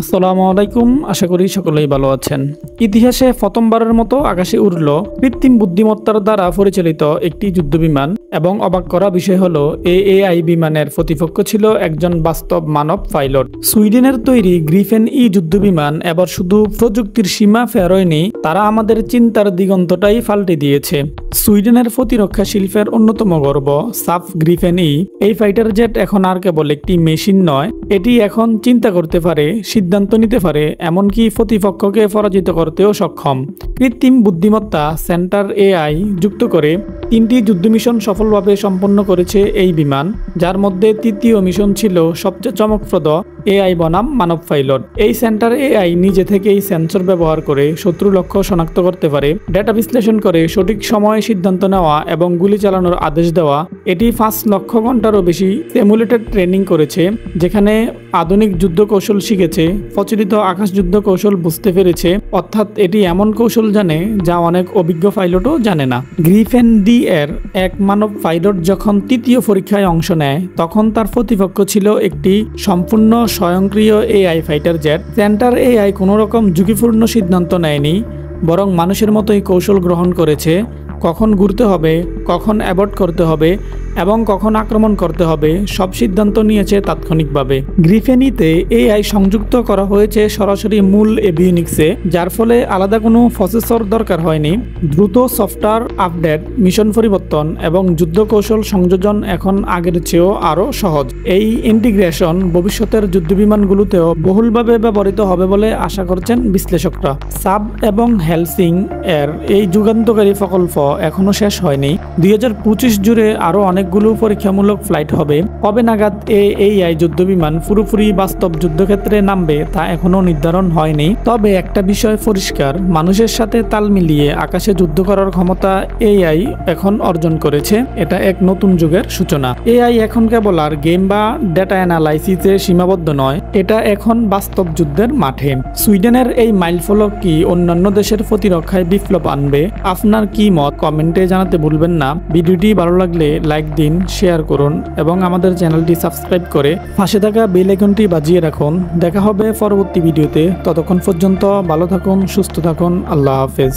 আসসালামু আলাইকুম, আশা করি সকলেই ভালো আছেন। ইতিহাসে প্রথমবারের মতো আকাশে উড়ল কৃত্রিম বুদ্ধিমত্তার দ্বারা পরিচালিত একটি যুদ্ধবিমান এবং অবাক করা বিষয় হলো এআই বিমানের প্রতিপক্ষ ছিল একজন বাস্তব মানব পাইলট। সুইডেনের তৈরি গ্রিফেন যুদ্ধবিমান এবার শুধু প্রযুক্তির সীমা ফেরোয়নি, তারা আমাদের চিন্তার দিগন্তটাই পাল্টে দিয়েছে। সুইডেনের প্রতিরক্ষা শিল্পের অন্যতম গর্ব সাফ গ্রিফেন এই ফাইটার জেট এখন আর কেবল একটি মেশিন নয়, এটি এখন চিন্তা করতে পারে, সিদ্ধান্ত নিতে পারে, এমনকি প্রতিপক্ষকে পরাজিত করতেও সক্ষম। কৃত্রিম বুদ্ধিমত্তা সেন্টার এআই যুক্ত করে 3টি যুদ্ধ মিশন সফলভাবে সম্পন্ন করেছে এই বিমান, যার মধ্যে তৃতীয় মিশন ছিল সবচেয়ে চমকপ্রদ এআই বনাম মানব পাইলট। এই সেন্টার এআই নিজে থেকেই সেন্সর ব্যবহার করে শত্রু লক্ষ্য শনাক্ত করতে পারে, ডেটা বিশ্লেষণ করে সঠিক সময়ে সিদ্ধান্ত নেওয়া এবং গুলি চালানোর আদেশ দেওয়া। এটি 5 লক্ষ ঘন্টারও বেশি সিমুলেটেড ট্রেনিং করেছে, যেখানে আধুনিক যুদ্ধ কৌশল শিখেছে, প্রচলিত আকাশ যুদ্ধ কৌশল বুঝতে পেরেছে, অর্থাৎ এটি এমন কৌশল জানে যা অনেক অভিজ্ঞ পাইলটও জানে না। গ্রিফেন এর এক মানব পাইলট যখন তৃতীয় পরীক্ষায় অংশ নেয়, তখন তার প্রতিপক্ষ ছিল একটি সম্পূর্ণ স্বয়ংক্রিয় AI fighter jet. Centre AI কোনো রকম ঝুঁকিপূর্ণ সিদ্ধান্ত নেয়নি, বরং মানুষের মতোই কৌশল গ্রহণ করেছে। কখন ঘুরতে হবে, কখন অ্যাবর্ট করতে হবে এবং কখন আক্রমণ করতে হবে, সব সিদ্ধান্ত নিয়েছে তাৎক্ষণিকভাবে। গ্রিফেনিতে এআই সংযুক্ত করা হয়েছে সরাসরি মূল এভিওনিক্সে, যার ফলে আলাদা কোনো প্রসেসর দরকার হয়নি। দ্রুত সফটওয়্যার আপডেট, মিশন পরিবর্তন এবং যুদ্ধ কৌশল সংযোজন এখন আগের চেয়েও আরও সহজ। এই ইন্টিগ্রেশন ভবিষ্যতের যুদ্ধবিমানগুলোতেও বহুলভাবে ব্যবহৃত হবে বলে আশা করছেন বিশ্লেষকরা। সাব এবং হেলসিং এর এই যুগান্তকারী প্রকল্প এখনো শেষ হয়নি। 2025 জুড়ে আরও অনেকগুলো পরীক্ষামূলক ফ্লাইট হবে। কবে নাগাদ এআই যুদ্ধবিমান পুরোপুরি বাস্তব যুদ্ধক্ষেত্রে নামবে তা এখনো নির্ধারণ হয়নি। তবে একটা বিষয় পরিষ্কার, মানুষের সাথে তাল মিলিয়ে আকাশে যুদ্ধ করার ক্ষমতা এআই এখন অর্জন করেছে। এটা এক নতুন যুগের সূচনা। এআই এখন কেবল আর গেম বা ডেটা অ্যানালাইসিসে সীমাবদ্ধ নয়, এটা এখন বাস্তব যুদ্ধের মাঠে। সুইডেনের এই মাইলফলক কি অন্যান্য দেশের প্রতিরক্ষায় বিপ্লব আনবে? আপনার কি মত কমেন্টে জানাতে ভুলবেন না। ভিডিওটি ভালো লাগলে লাইক দিন, শেয়ার করুন এবং আমাদের চ্যানেলটি সাবস্ক্রাইব করে পাশে থাকা বেল আইকনটি বাজিয়ে রাখুন। দেখা হবে পরবর্তী ভিডিওতে। ততক্ষণ পর্যন্ত ভালো থাকুন, সুস্থ থাকুন। আল্লাহ হাফেজ।